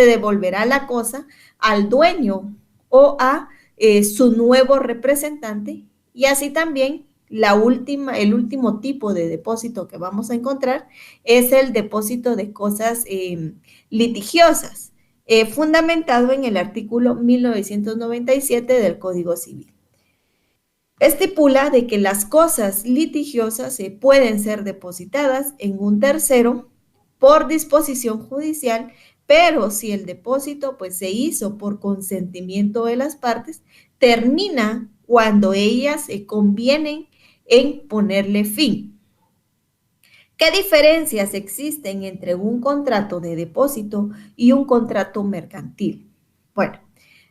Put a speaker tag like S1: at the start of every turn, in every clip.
S1: devolverá la cosa al dueño o a su nuevo representante, y así también el último tipo de depósito que vamos a encontrar es el depósito de cosas litigiosas, fundamentado en el artículo 1997 del Código Civil. Estipula de que las cosas litigiosas pueden ser depositadas en un tercero por disposición judicial, pero si el depósito pues se hizo por consentimiento de las partes, termina cuando ellas convienen en ponerle fin. ¿Qué diferencias existen entre un contrato de depósito y un contrato mercantil? Bueno,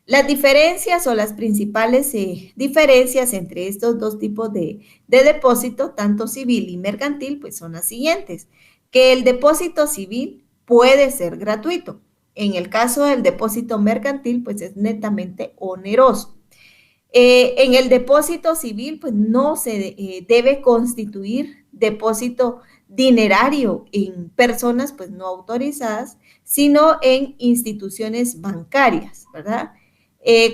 S1: las diferencias o las principales diferencias entre estos dos tipos de depósito, tanto civil y mercantil, pues son las siguientes: que el depósito civil puede ser gratuito. En el caso del depósito mercantil, pues es netamente oneroso. En el depósito civil, pues no se debe constituir depósito dinerario en personas pues no autorizadas, sino en instituciones bancarias, ¿verdad?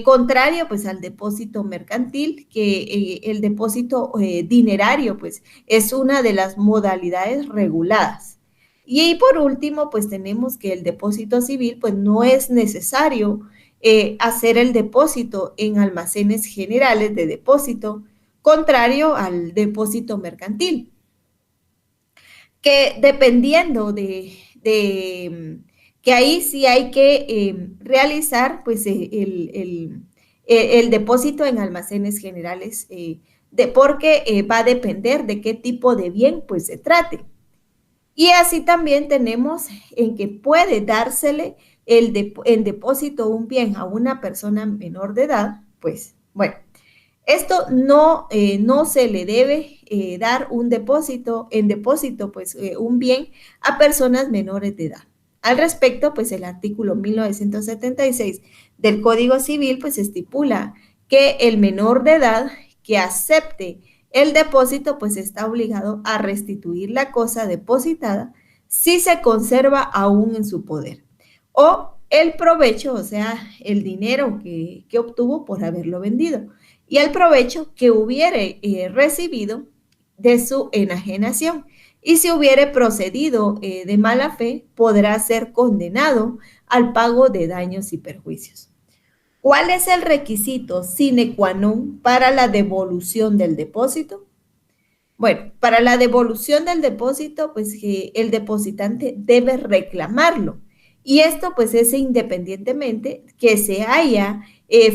S1: Contrario pues al depósito mercantil, que el depósito dinerario pues es una de las modalidades reguladas. Y por último pues tenemos que el depósito civil pues no es necesario hacer el depósito en almacenes generales de depósito, contrario al depósito mercantil, que dependiendo que ahí sí hay que realizar pues el depósito en almacenes generales, porque va a depender de qué tipo de bien pues se trate. Y así también tenemos en que puede dársele en depósito un bien a una persona menor de edad, pues bueno, esto no se le debe dar un depósito, en depósito, pues un bien a personas menores de edad. Al respecto, pues el artículo 1976 del Código Civil, pues estipula que el menor de edad que acepte el depósito, pues está obligado a restituir la cosa depositada si se conserva aún en su poder, o el provecho, o sea, el dinero que obtuvo por haberlo vendido, y el provecho que hubiere recibido de su enajenación. Y si hubiere procedido de mala fe, podrá ser condenado al pago de daños y perjuicios. ¿Cuál es el requisito sine qua non para la devolución del depósito? Bueno, para la devolución del depósito, pues que el depositante debe reclamarlo. Y esto pues es independientemente que se haya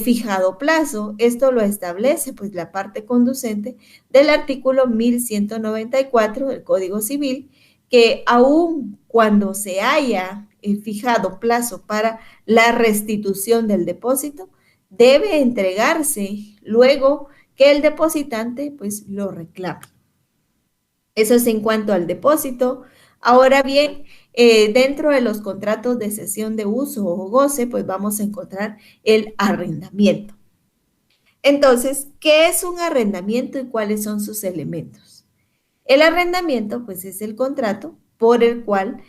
S1: fijado plazo. Esto lo establece pues la parte conducente del artículo 1194 del Código Civil, que aun cuando se haya fijado plazo para la restitución del depósito, debe entregarse luego que el depositante pues lo reclame. Eso es en cuanto al depósito. Ahora bien, dentro de los contratos de cesión de uso o goce, pues vamos a encontrar el arrendamiento. Entonces, ¿qué es un arrendamiento y cuáles son sus elementos? El arrendamiento, pues, es el contrato por el cual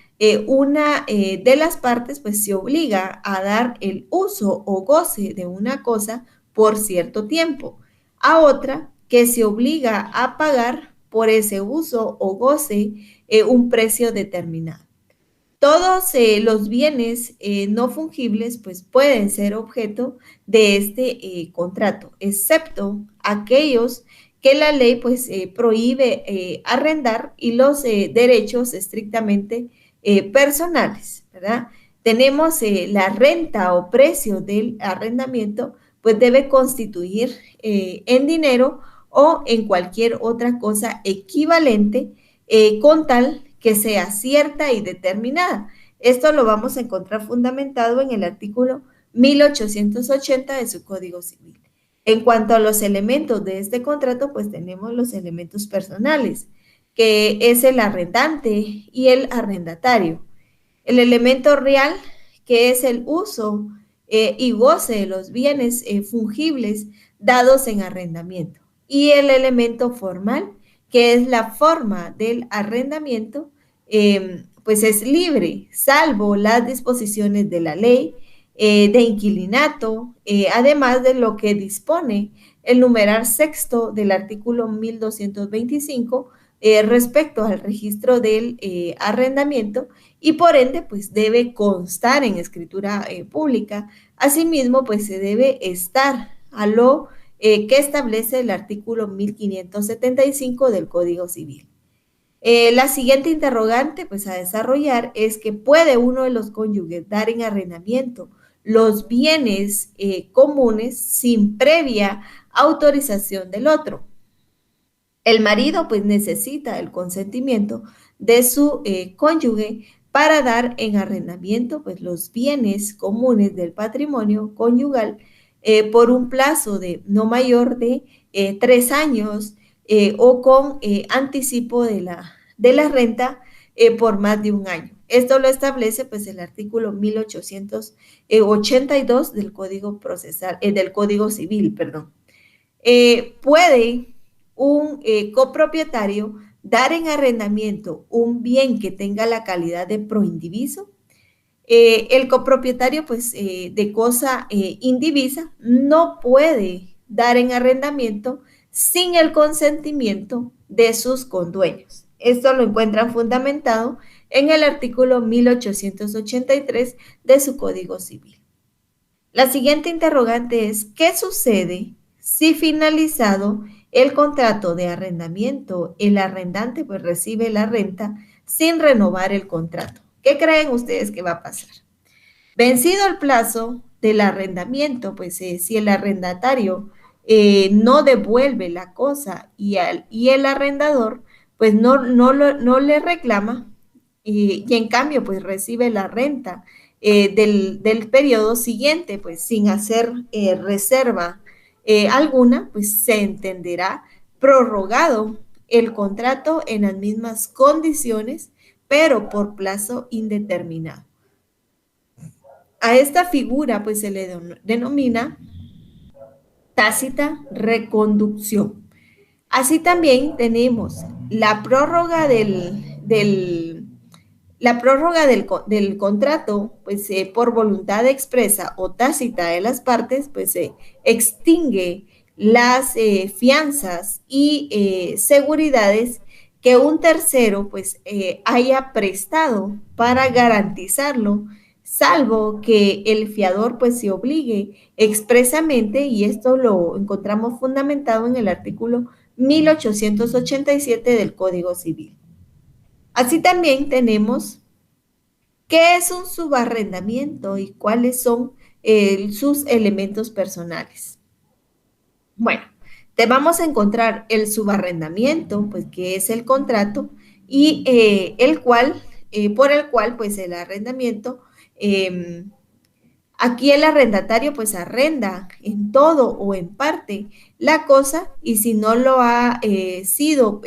S1: una de las partes, pues, se obliga a dar el uso o goce de una cosa por cierto tiempo, a otra que se obliga a pagar por ese uso o goce un precio determinado. Todos los bienes no fungibles pues pueden ser objeto de este contrato, excepto aquellos que la ley pues prohíbe arrendar, y los derechos estrictamente personales, ¿verdad? Tenemos la renta o precio del arrendamiento, pues debe constituir en dinero o en cualquier otra cosa equivalente, con tal que sea cierta y determinada. Esto lo vamos a encontrar fundamentado en el artículo 1880 de su Código Civil. En cuanto a los elementos de este contrato, pues tenemos los elementos personales, que es el arrendante y el arrendatario. El elemento real, que es el uso y goce de los bienes fungibles dados en arrendamiento. Y el elemento formal, que es la forma del arrendamiento pues es libre, salvo las disposiciones de la ley de inquilinato, además de lo que dispone el numeral sexto del artículo 1225 respecto al registro del arrendamiento y por ende pues debe constar en escritura pública. Asimismo pues se debe estar a lo que establece el artículo 1575 del Código Civil. La siguiente interrogante, pues a desarrollar, es que puede uno de los cónyuges dar en arrendamiento los bienes comunes sin previa autorización del otro. El marido, pues necesita el consentimiento de su cónyuge para dar en arrendamiento, pues los bienes comunes del patrimonio conyugal por un plazo de no mayor de 3 años o con anticipo de la renta por más de un año. Esto lo establece pues el artículo 1882 del Código Procesal, del Código Civil, perdón. Puede un copropietario dar en arrendamiento un bien que tenga la calidad de proindiviso. El copropietario, pues, de cosa indivisa, no puede dar en arrendamiento sin el consentimiento de sus condueños. Esto lo encuentran fundamentado en el artículo 1883 de su Código Civil. La siguiente interrogante es, ¿qué sucede si finalizado el contrato de arrendamiento, el arrendante pues recibe la renta sin renovar el contrato? ¿Qué creen ustedes que va a pasar? Vencido el plazo del arrendamiento, pues si el arrendatario no devuelve la cosa y el arrendador pues no le reclama y en cambio pues recibe la renta del periodo siguiente, pues sin hacer reserva alguna, pues se entenderá prorrogado el contrato en las mismas condiciones, pero por plazo indeterminado. A esta figura pues se le denomina tácita reconducción. Así también tenemos la prórroga del contrato, pues por voluntad expresa o tácita de las partes, pues se extingue las fianzas y seguridades que un tercero pues haya prestado para garantizarlo, salvo que el fiador pues se obligue expresamente, y esto lo encontramos fundamentado en el artículo 1887 del Código Civil. Así también tenemos qué es un subarrendamiento y cuáles son sus elementos personales. Bueno, te vamos a encontrar el subarrendamiento, pues que es el contrato y por el cual pues el arrendamiento, aquí el arrendatario pues arrenda en todo o en parte la cosa, y si no lo ha sido,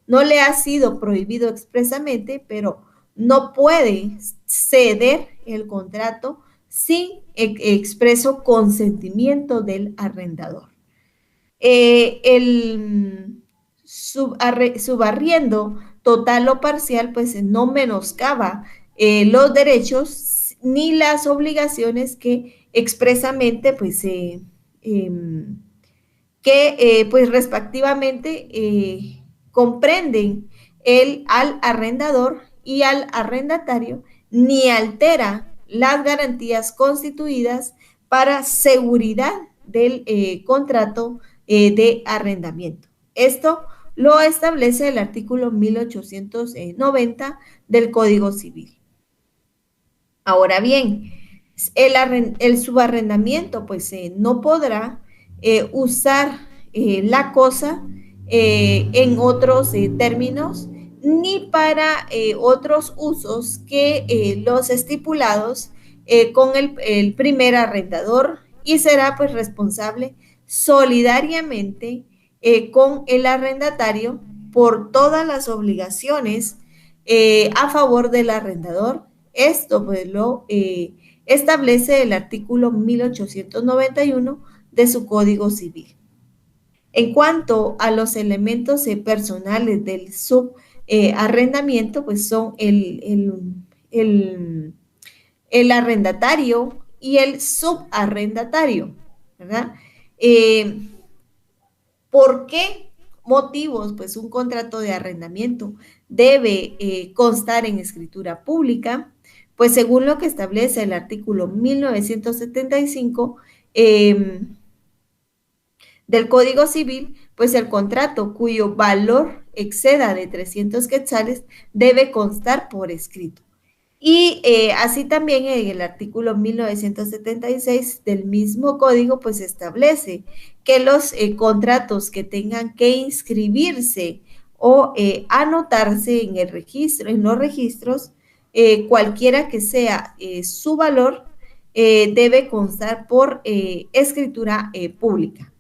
S1: no le ha sido prohibido expresamente, pero no puede ceder el contrato sin expreso consentimiento del arrendador. El subarriendo total o parcial pues no menoscaba los derechos ni las obligaciones que expresamente pues pues respectivamente comprenden al arrendador y al arrendatario, ni altera las garantías constituidas para seguridad del contrato de arrendamiento. Esto lo establece el artículo 1890 del Código Civil. Ahora bien, el subarrendamiento pues no podrá usar la cosa en otros términos ni para otros usos que los estipulados con el primer arrendador, y será pues responsable solidariamente con el arrendatario por todas las obligaciones a favor del arrendador. Esto pues lo establece el artículo 1891 de su Código Civil. En cuanto a los elementos personales del arrendamiento, pues son el arrendatario y el subarrendatario, ¿verdad? Eh, ¿Por qué motivos? Pues un contrato de arrendamiento debe constar en escritura pública, pues según lo que establece el artículo 1975 eh, del Código Civil, pues el contrato cuyo valor exceda de 300 quetzales debe constar por escrito. Y así también en el artículo 1976 del mismo código, pues establece que los contratos que tengan que inscribirse o anotarse en el registro, en los registros, cualquiera que sea su valor, debe constar por escritura pública.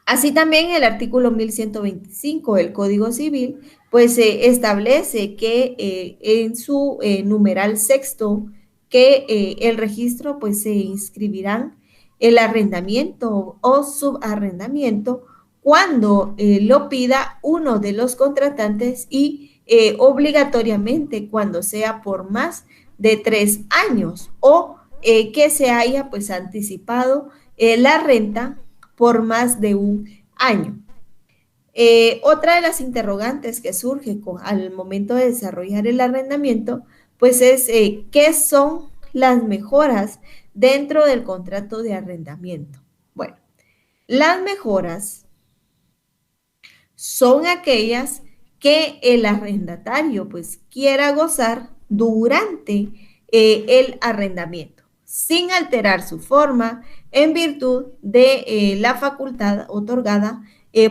S1: Así también el artículo 1125 del Código Civil, pues establece que en su numeral sexto, que el registro pues se inscribirán el arrendamiento o subarrendamiento cuando lo pida uno de los contratantes y obligatoriamente cuando sea por más de 3 años o que se haya pues anticipado la renta por más de un año. Otra de las interrogantes que surge al momento de desarrollar el arrendamiento, pues es ¿qué son las mejoras dentro del contrato de arrendamiento? Bueno, las mejoras son aquellas que el arrendatario pues quiera gozar durante el arrendamiento, sin alterar su forma en virtud de la facultad otorgada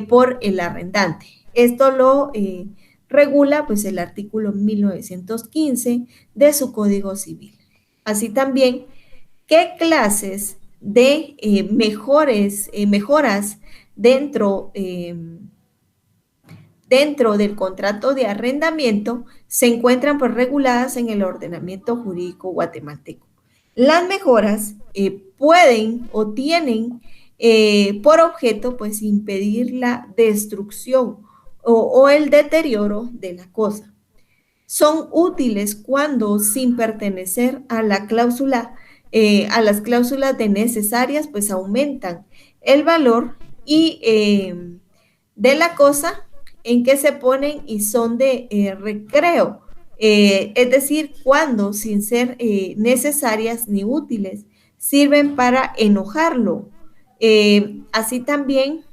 S1: por el arrendante. Esto lo regula pues el artículo 1915 de su Código Civil. Así también, ¿qué clases de mejoras dentro dentro del contrato de arrendamiento se encuentran pues reguladas en el ordenamiento jurídico guatemalteco? Las mejoras pueden o tienen por objeto pues impedir la destrucción o el deterioro de la cosa. Son útiles cuando sin pertenecer a la cláusula, a las cláusulas de necesarias, pues aumentan el valor y de la cosa en que se ponen y son de recreo, es decir, cuando sin ser necesarias ni útiles sirven para enojarlo. Así también,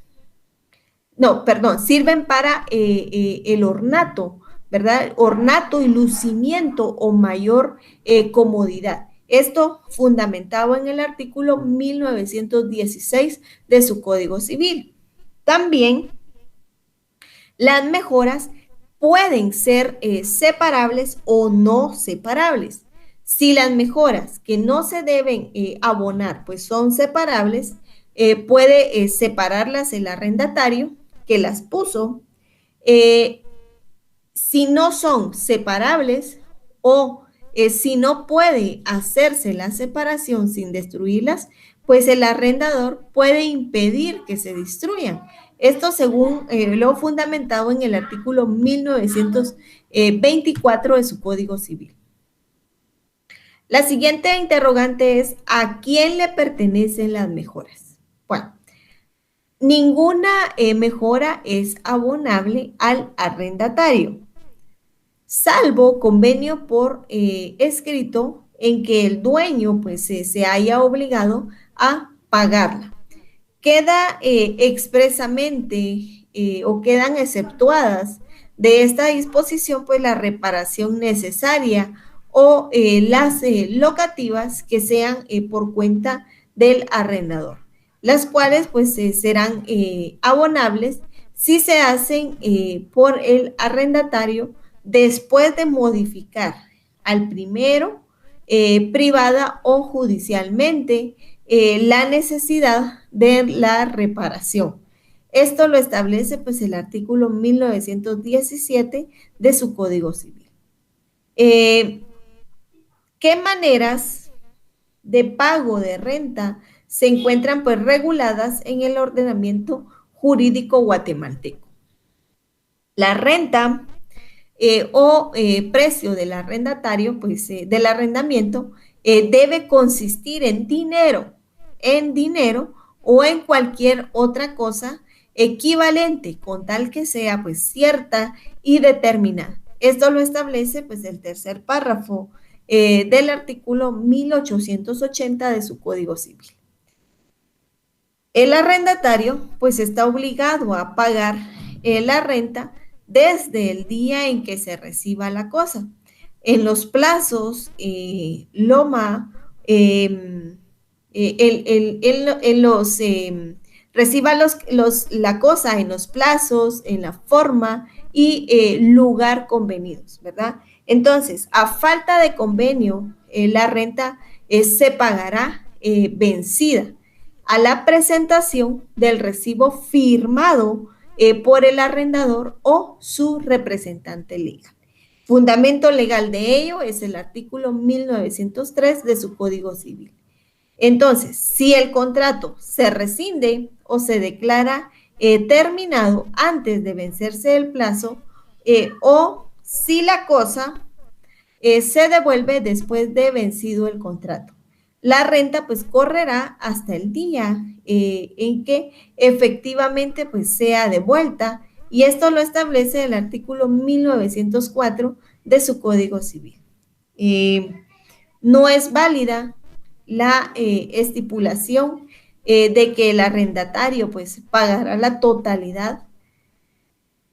S1: no, perdón, sirven para el ornato, ¿verdad? Ornato y lucimiento o mayor comodidad. Esto fundamentado en el artículo 1916 de su Código Civil. También las mejoras pueden ser separables o no separables. Si las mejoras que no se deben abonar pues son separables, puede separarlas el arrendatario que las puso. Si no son separables o si no puede hacerse la separación sin destruirlas, pues el arrendador puede impedir que se destruyan. Esto según lo fundamentado en el artículo 1924 de su Código Civil. La siguiente interrogante es, ¿a quién le pertenecen las mejoras? Bueno, ninguna mejora es abonable al arrendatario, salvo convenio por escrito en que el dueño pues se haya obligado a pagarla. Queda expresamente o quedan exceptuadas de esta disposición pues la reparación necesaria o las locativas que sean por cuenta del arrendador, las cuales pues serán abonables si se hacen por el arrendatario después de modificar al primero privada o judicialmente la necesidad de la reparación. Esto lo establece pues el artículo 1917 de su Código Civil. ¿Qué maneras de pago de renta se encuentran pues reguladas en el ordenamiento jurídico guatemalteco? La renta o precio del arrendatario, pues del arrendamiento, debe consistir en dinero o en cualquier otra cosa equivalente, con tal que sea pues cierta y determinada. Esto lo establece pues el tercer párrafo del artículo 1880 de su Código Civil. El arrendatario pues está obligado a pagar la renta desde el día en que se reciba la cosa. En los plazos, Loma, en los, reciba la cosa en los plazos, en la forma y lugar convenidos, ¿verdad? Entonces, a falta de convenio, la renta se pagará vencida a la presentación del recibo firmado por el arrendador o su representante legal. Fundamento legal de ello es el artículo 1903 de su Código Civil. Entonces, si el contrato se rescinde o se declara terminado antes de vencerse el plazo o si la cosa se devuelve después de vencido el contrato. La renta pues correrá hasta el día en que efectivamente pues sea devuelta y esto lo establece el artículo 1904 de su Código Civil. No es válida la estipulación de que el arrendatario pues pagará la totalidad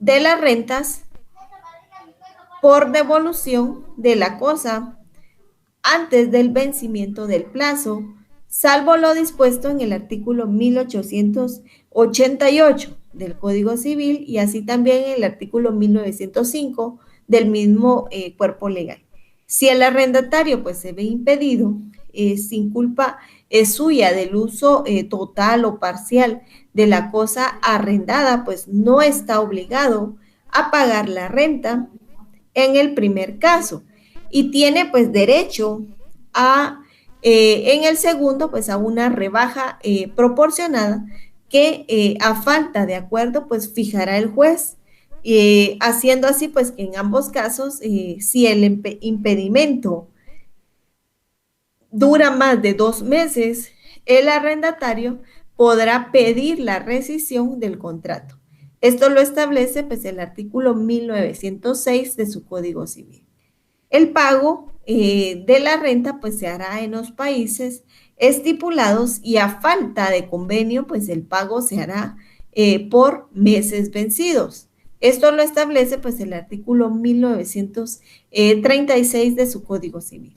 S1: de las rentas por devolución de la cosa antes del vencimiento del plazo, salvo lo dispuesto en el artículo 1888 del Código Civil y así también en el artículo 1905 del mismo cuerpo legal. Si el arrendatario pues se ve impedido sin culpa suya del uso total o parcial de la cosa arrendada, pues no está obligado a pagar la renta en el primer caso y tiene pues derecho a, en el segundo, pues a una rebaja proporcionada que a falta de acuerdo, pues fijará el juez, haciendo así pues que en ambos casos, si el impedimento dura más de 2 meses, el arrendatario podrá pedir la rescisión del contrato. Esto lo establece pues el artículo 1906 de su Código Civil. El pago de la renta pues se hará en los países estipulados y a falta de convenio pues el pago se hará por meses vencidos. Esto lo establece pues el artículo 1936 de su Código Civil.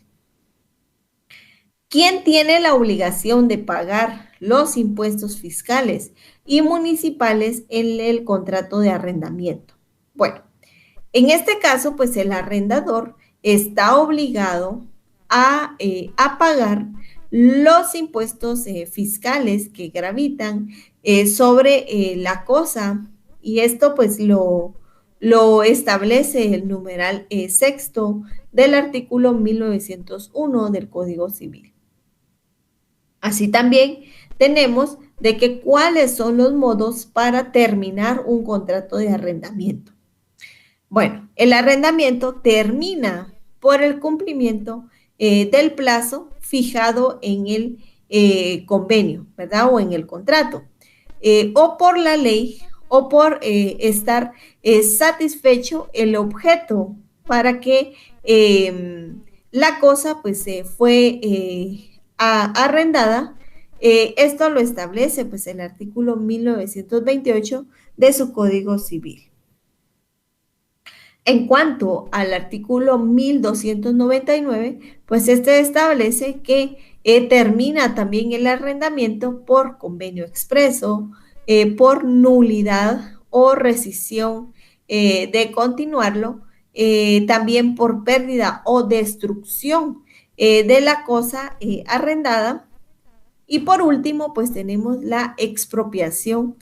S1: ¿Quién tiene la obligación de pagar los impuestos fiscales y municipales en el contrato de arrendamiento? Bueno, en este caso, pues el arrendador está obligado a pagar los impuestos fiscales que gravitan sobre la cosa y esto pues lo establece el numeral sexto del artículo 1901 del Código Civil. Así también tenemos de que cuáles son los modos para terminar un contrato de arrendamiento. Bueno, el arrendamiento termina por el cumplimiento del plazo fijado en el convenio, ¿verdad? O en el contrato, o por la ley, o por estar satisfecho el objeto para que la cosa pues fue arrendada. Esto lo establece pues el artículo 1928 de su Código Civil. En cuanto al artículo 1299, pues este establece que termina también el arrendamiento por convenio expreso, por nulidad o rescisión de continuarlo, también por pérdida o destrucción de la cosa arrendada. Y por último, pues tenemos la expropiación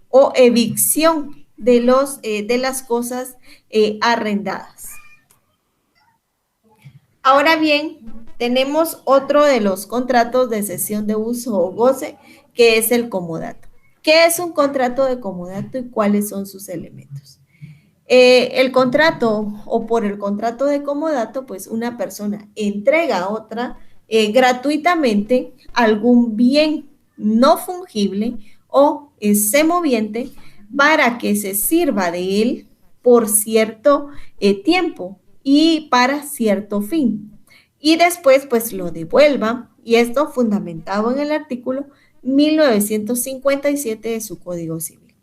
S1: o evicción de las cosas arrendadas. Ahora bien, tenemos otro de los contratos de cesión de uso o goce, que es el comodato. ¿Qué es un contrato de comodato y cuáles son sus elementos? El contrato o por el contrato de comodato, pues una persona entrega a otra gratuitamente algún bien no fungible o semoviente para que se sirva de él por cierto tiempo y para cierto fin. Y después, pues lo devuelva, y esto fundamentado en el artículo 1957 de su Código Civil.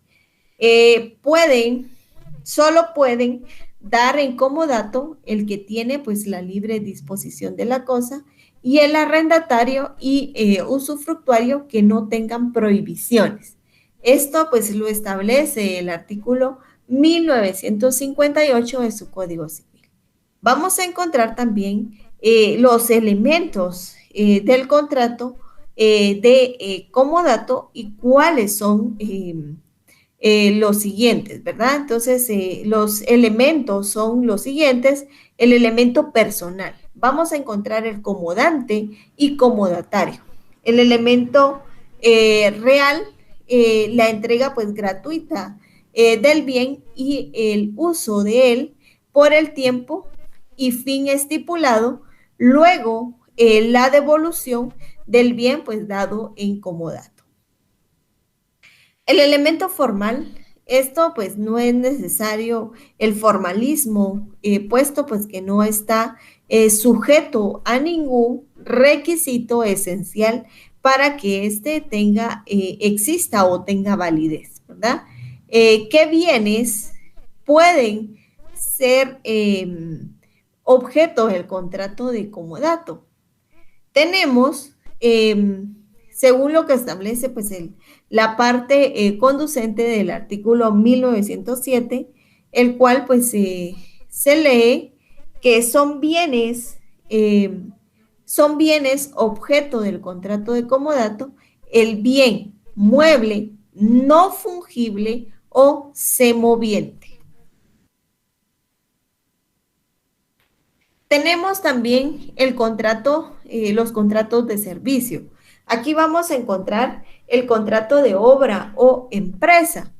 S1: Solo pueden dar en comodato el que tiene pues la libre disposición de la cosa y el arrendatario y usufructuario que no tengan prohibiciones. Esto pues lo establece el artículo 1958 de su Código Civil. Vamos a encontrar también los elementos del contrato de comodato y cuáles son los siguientes, ¿verdad? Entonces, los elementos son los siguientes. El elemento personal. Vamos a encontrar el comodante y comodatario. El elemento real, la entrega pues gratuita del bien y el uso de él por el tiempo y fin estipulado. Luego, la devolución del bien pues dado en comodato. El elemento formal, esto pues no es necesario el formalismo, puesto pues que no está sujeto a ningún requisito esencial para que éste exista o tenga validez, ¿verdad? ¿Qué bienes pueden ser objeto del contrato de comodato? Tenemos, según lo que establece pues la parte conducente del artículo 1907, el cual pues se lee que son bienes objeto del contrato de comodato, el bien mueble, no fungible o semoviente. Tenemos también los contratos de servicio. Aquí vamos a encontrar el contrato de obra o empresa.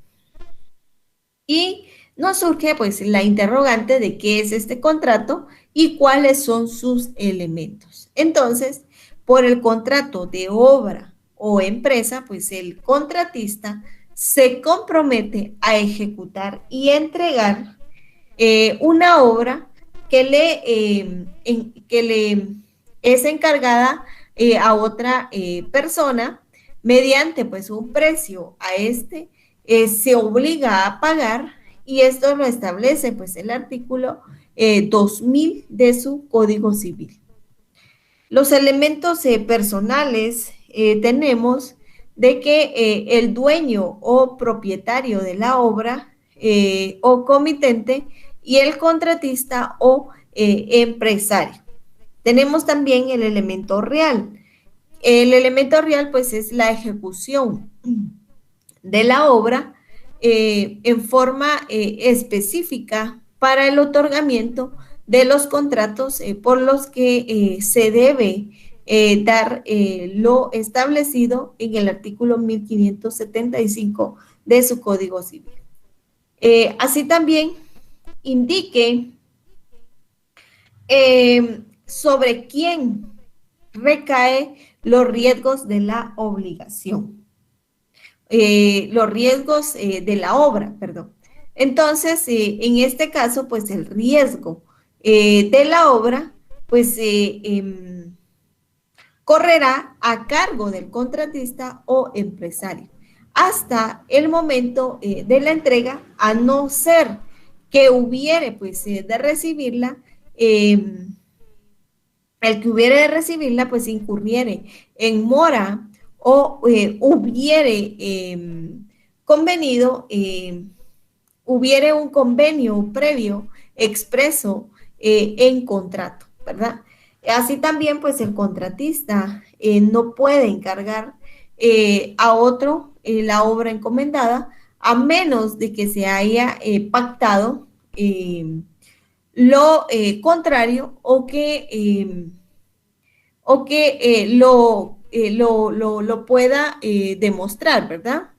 S1: Y nos surge pues la interrogante de qué es este contrato y cuáles son sus elementos. Entonces, por el contrato de obra o empresa, pues el contratista se compromete a ejecutar y entregar una obra que le es encargada a otra persona mediante pues un precio a se obliga a pagar, y esto lo establece pues el artículo 2000 de su Código Civil. Los elementos personales tenemos de que el dueño o propietario de la obra o comitente y el contratista o empresario. Tenemos también el elemento real. El elemento real pues es la ejecución de la obra en forma específica para el otorgamiento de los contratos por los que se debe dar lo establecido en el artículo 1575 de su Código Civil. Así también indique sobre quién recae los riesgos de la obligación. Los riesgos de la obra, perdón. Entonces, en este caso, pues el riesgo de la obra, pues correrá a cargo del contratista o empresario hasta el momento de la entrega, a no ser que hubiere, pues, de recibirla, el que hubiere de recibirla, pues, incurriere en mora o hubiere convenido, hubiere un convenio previo expreso en contrato, ¿verdad? Así también, pues, el contratista no puede encargar a otro la obra encomendada a menos de que se haya pactado lo contrario o que lo pueda demostrar, ¿verdad?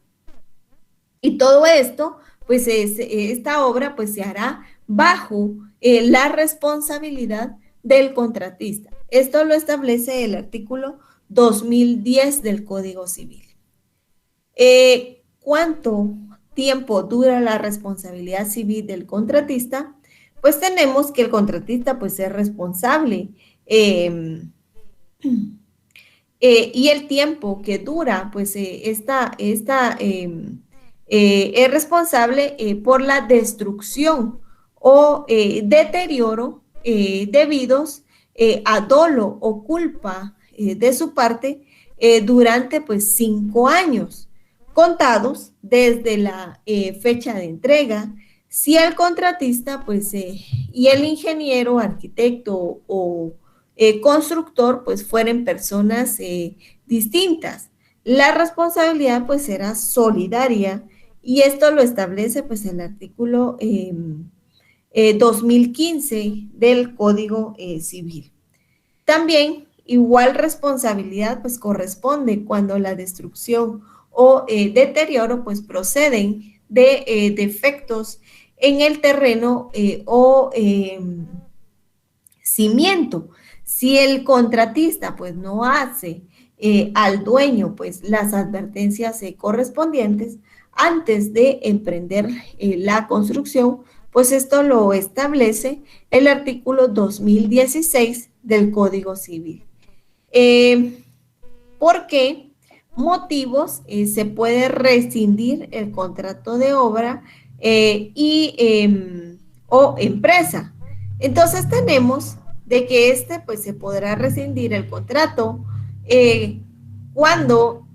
S1: Y todo esto, pues esta obra pues se hará bajo la responsabilidad del contratista. Esto lo establece el artículo 2010 del Código Civil. ¿Cuánto tiempo dura la responsabilidad civil del contratista? Pues tenemos que el contratista pues es responsable eh, y el tiempo que dura, pues es responsable por la destrucción o deterioro debidos a dolo o culpa de su parte durante pues 5 años, contados desde la fecha de entrega, si el contratista pues y el ingeniero, arquitecto o constructor, pues fueran personas distintas. La responsabilidad pues será solidaria y esto lo establece pues el artículo 2015 del Código Civil. También igual responsabilidad pues corresponde cuando la destrucción o deterioro pues proceden de defectos en el terreno o cimiento. Si el contratista pues no hace al dueño pues las advertencias correspondientes antes de emprender la construcción, pues esto lo establece el artículo 2016 del Código Civil. ¿Por qué motivos se puede rescindir el contrato de obra o empresa? Entonces tenemos de que pues se podrá rescindir el contrato cuando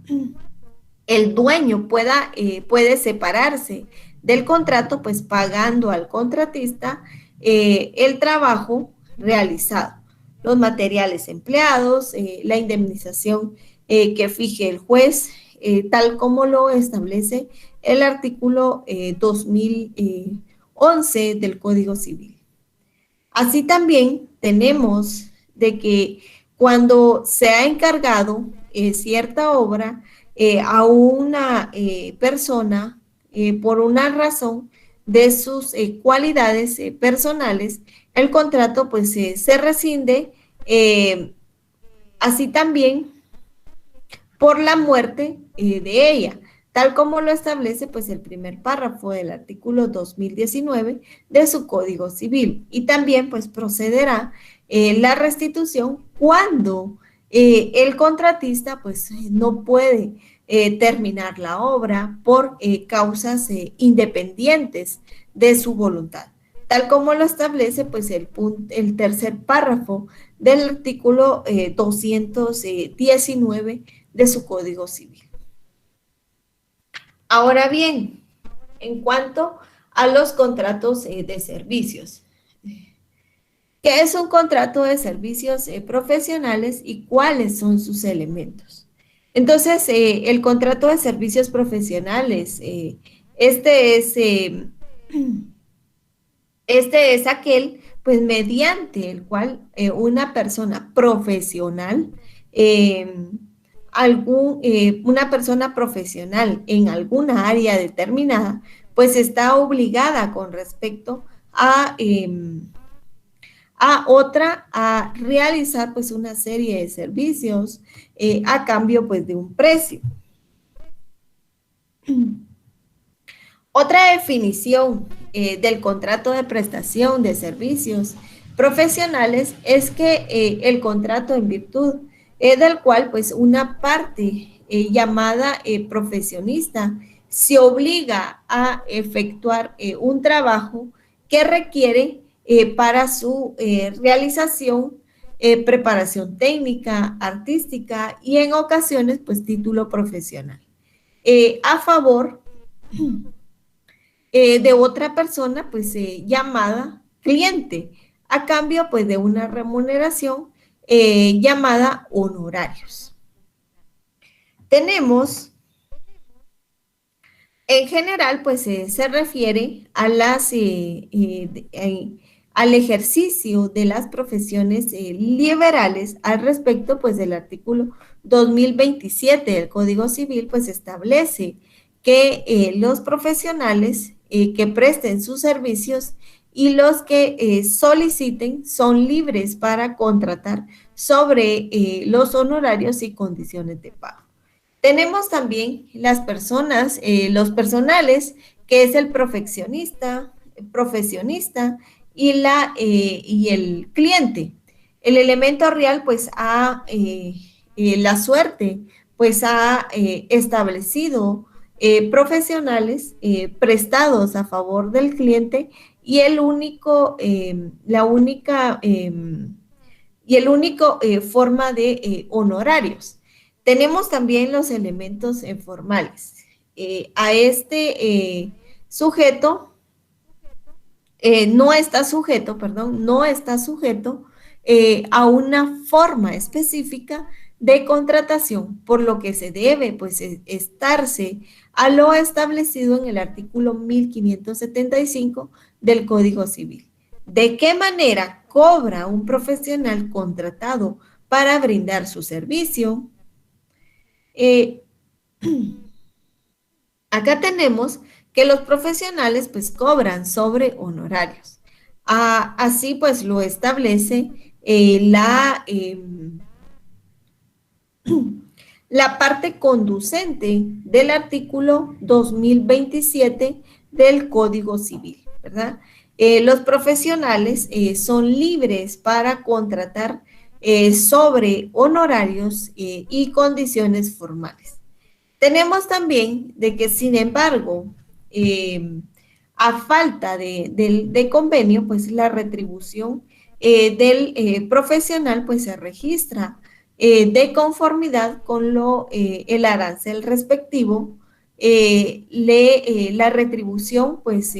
S1: el dueño puede separarse del contrato, pues pagando al contratista el trabajo realizado, los materiales empleados, la indemnización que fije el juez, tal como lo establece el artículo 2011 del Código Civil. Así también tenemos de que cuando se ha encargado cierta obra a una persona por una razón de sus cualidades personales, el contrato pues se rescinde, así también por la muerte de ella, tal como lo establece pues el primer párrafo del artículo 2019 de su Código Civil. Y también pues procederá la restitución cuando el contratista pues no puede terminar la obra por causas independientes de su voluntad, tal como lo establece pues el tercer párrafo del artículo 219 de su Código Civil. Ahora bien, en cuanto a los contratos de servicios, ¿qué es un contrato de servicios profesionales y cuáles son sus elementos? Entonces, el contrato de servicios profesionales, este es, este es aquel, pues, mediante el cual una persona profesional, una persona profesional en alguna área determinada, pues está obligada con respecto a otra a realizar pues una serie de servicios a cambio pues de un precio. Otra definición del contrato de prestación de servicios profesionales es que el contrato en virtud del cual pues una parte llamada profesionista se obliga a efectuar un trabajo que requiere para su realización preparación técnica, artística y en ocasiones pues título profesional a favor de otra persona pues llamada cliente a cambio pues de una remuneración llamada honorarios. Tenemos en general pues se refiere a al ejercicio de las profesiones liberales al respecto pues del artículo 2027 del Código Civil pues establece que los profesionales que presten sus servicios y los que soliciten son libres para contratar sobre los honorarios y condiciones de pago. Tenemos también las personas, los personales, que es el profesionista y el cliente. El elemento real, pues, la suerte, pues, ha establecido profesionales prestados a favor del cliente y la única forma de honorarios. Tenemos también los elementos formales. A este sujeto no está sujeto a una forma específica de contratación, por lo que se debe, pues, estarse a lo establecido en el artículo 1575 del Código Civil. ¿De qué manera cobra un profesional contratado para brindar su servicio? Acá tenemos que los profesionales pues cobran sobre honorarios. Así pues lo establece la parte conducente del artículo 2027 del Código Civil, ¿verdad? Los profesionales son libres para contratar sobre honorarios y condiciones formales. Tenemos también de que, sin embargo, a falta de convenio, pues la retribución del profesional pues se registra de conformidad con el arancel respectivo. La retribución, pues,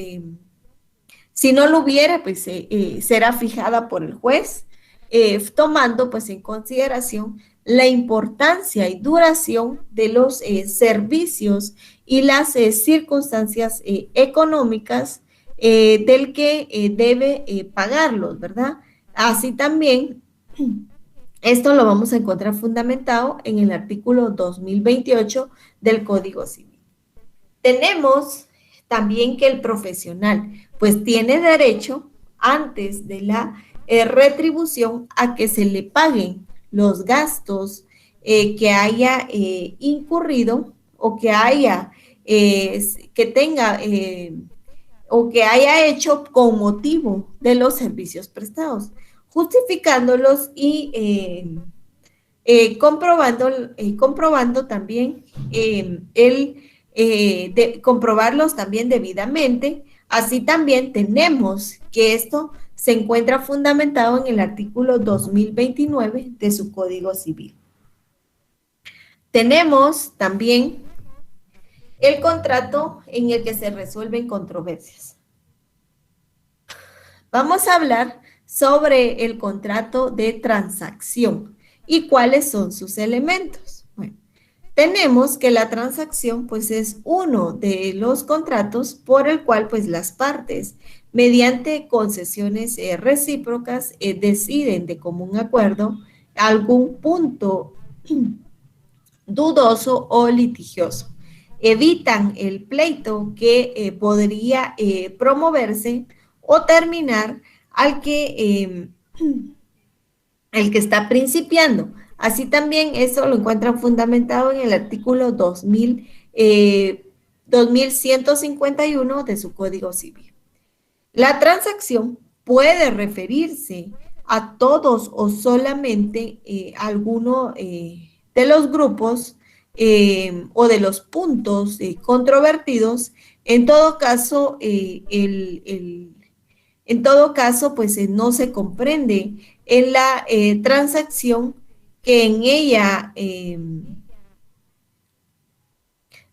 S1: si no lo hubiera, pues será fijada por el juez, tomando pues en consideración la importancia y duración de los servicios y las circunstancias económicas del que debe pagarlos, ¿verdad? Así también, esto lo vamos a encontrar fundamentado en el artículo 2028 del Código Civil. Tenemos también que el profesional, pues, tiene derecho, antes de la retribución, a que se le paguen los gastos que haya incurrido o que haya, o que haya hecho con motivo de los servicios prestados, justificándolos y comprobando también comprobarlos también debidamente. Así también tenemos que esto se encuentra fundamentado en el artículo 2029 de su Código Civil. Tenemos también el contrato en el que se resuelven controversias. Vamos a hablar sobre el contrato de transacción y cuáles son sus elementos. Bueno, tenemos que la transacción pues es uno de los contratos por el cual pues las partes, mediante concesiones recíprocas, deciden de común acuerdo algún punto dudoso o litigioso. Evitan el pleito que podría promoverse o terminar el que está principiando. Así también eso lo encuentran fundamentado en el artículo 2151 de su Código Civil. La transacción puede referirse a todos o solamente alguno de los grupos o de los puntos controvertidos. En todo caso, pues no se comprende en la transacción que en ella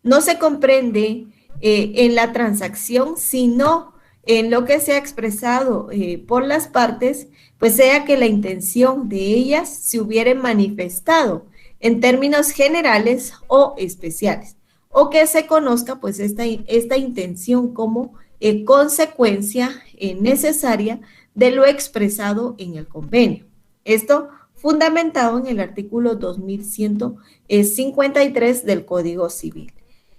S1: no se comprende en la transacción, sino en lo que se ha expresado por las partes, pues sea que la intención de ellas se hubiera manifestado en términos generales o especiales, o que se conozca pues esta intención como consecuencia necesaria de lo expresado en el convenio. Esto fundamentado en el artículo 2153 del Código Civil.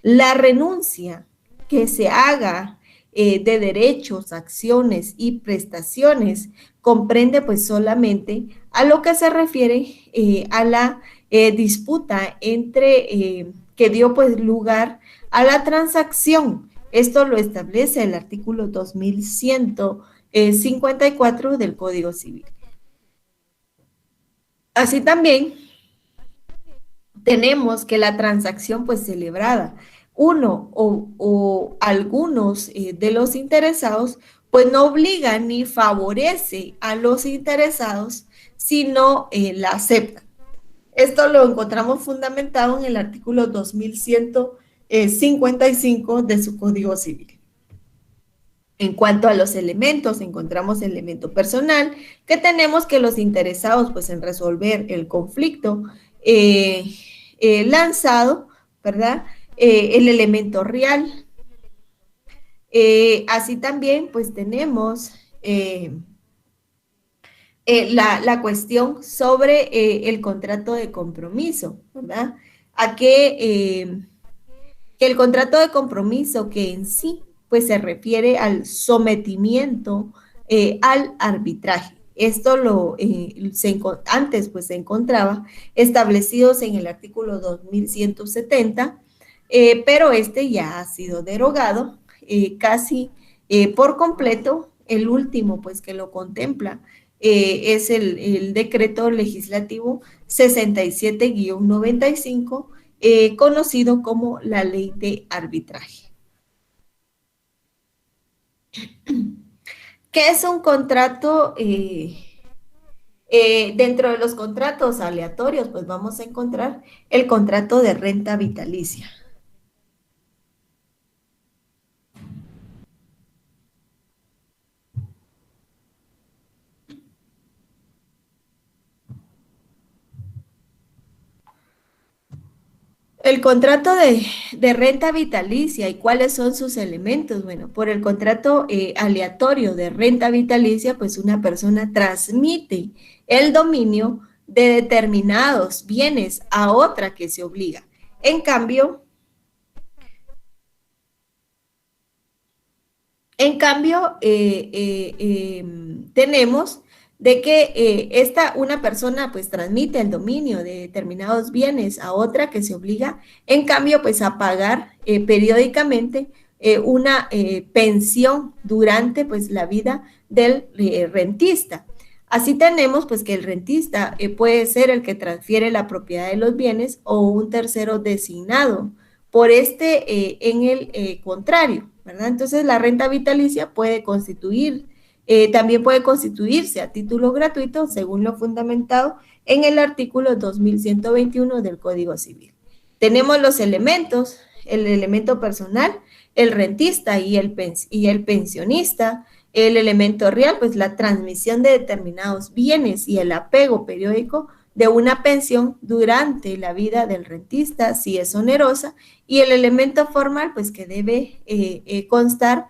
S1: La renuncia que se haga de derechos, acciones y prestaciones comprende pues solamente a lo que se refiere a la disputa que dio pues lugar a la transacción. Esto lo establece el artículo 2154 del Código Civil. Así también tenemos que la transacción pues celebrada, uno o algunos de los interesados pues no obliga ni favorece a los interesados, sino la aceptan. Esto lo encontramos fundamentado en el artículo 2155 de su Código Civil. En cuanto a los elementos, encontramos el elemento personal, que tenemos que los interesados pues en resolver el conflicto lanzado, ¿verdad? El elemento real. Así también pues tenemos la cuestión sobre el contrato de compromiso, ¿verdad? A que el contrato de compromiso que en sí pues se refiere al sometimiento al arbitraje. Esto antes pues se encontraba establecidos en el artículo 2170, pero este ya ha sido derogado casi por completo. El último pues que lo contempla es el decreto legislativo 67-95, conocido como la ley de arbitraje. ¿Qué es un contrato? Dentro de los contratos aleatorios, pues vamos a encontrar el contrato de renta vitalicia. El contrato de renta vitalicia y cuáles son sus elementos. Bueno, por el contrato aleatorio de renta vitalicia, pues una persona transmite el dominio de determinados bienes a otra que se obliga. En cambio, tenemos de que una persona pues transmite el dominio de determinados bienes a otra que se obliga, en cambio, pues a pagar periódicamente una pensión durante pues la vida del rentista. Así tenemos pues que el rentista puede ser el que transfiere la propiedad de los bienes o un tercero designado por en el contrario, ¿verdad? Entonces la renta vitalicia también puede constituirse a título gratuito según lo fundamentado en el artículo 2121 del Código Civil. Tenemos los elementos, el elemento personal, el rentista y el pensionista, el elemento real, pues la transmisión de determinados bienes y el apego periódico de una pensión durante la vida del rentista, si es onerosa, y el elemento formal, pues que debe constar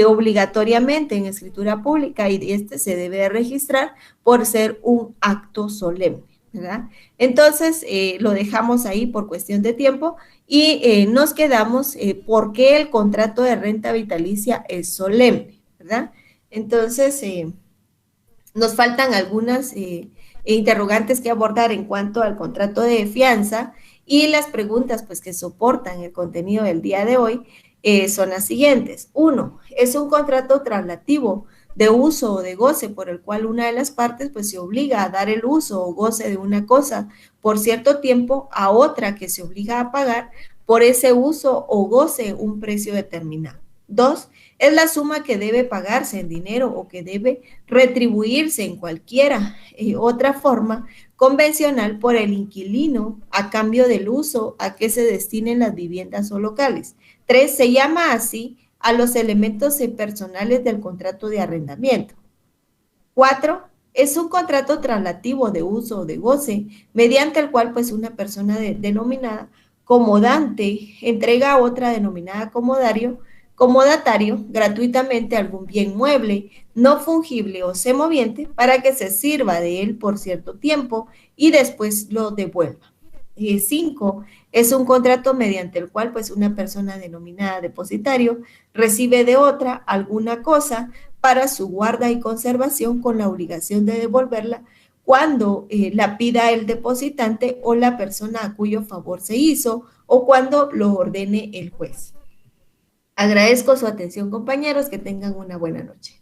S1: obligatoriamente en escritura pública y este se debe registrar por ser un acto solemne, ¿verdad? Entonces, lo dejamos ahí por cuestión de tiempo y nos quedamos por qué el contrato de renta vitalicia es solemne, ¿verdad? Entonces, nos faltan algunas interrogantes que abordar en cuanto al contrato de fianza y las preguntas pues que soportan el contenido del día de hoy son las siguientes. 1. Es un contrato traslativo de uso o de goce por el cual una de las partes pues se obliga a dar el uso o goce de una cosa por cierto tiempo a otra que se obliga a pagar por ese uso o goce un precio determinado. 2. Es la suma que debe pagarse en dinero o que debe retribuirse en cualquiera otra forma convencional por el inquilino a cambio del uso a que se destinen las viviendas o locales. 3. Se llama así a los elementos personales del contrato de arrendamiento. 4. Es un contrato traslativo de uso o de goce mediante el cual pues una persona denominada comodante entrega a otra denominada comodatario gratuitamente algún bien mueble, no fungible o semoviente para que se sirva de él por cierto tiempo y después lo devuelva. 5 es un contrato mediante el cual pues una persona denominada depositario recibe de otra alguna cosa para su guarda y conservación con la obligación de devolverla cuando la pida el depositante o la persona a cuyo favor se hizo o cuando lo ordene el juez. Agradezco su atención, compañeros, que tengan una buena noche.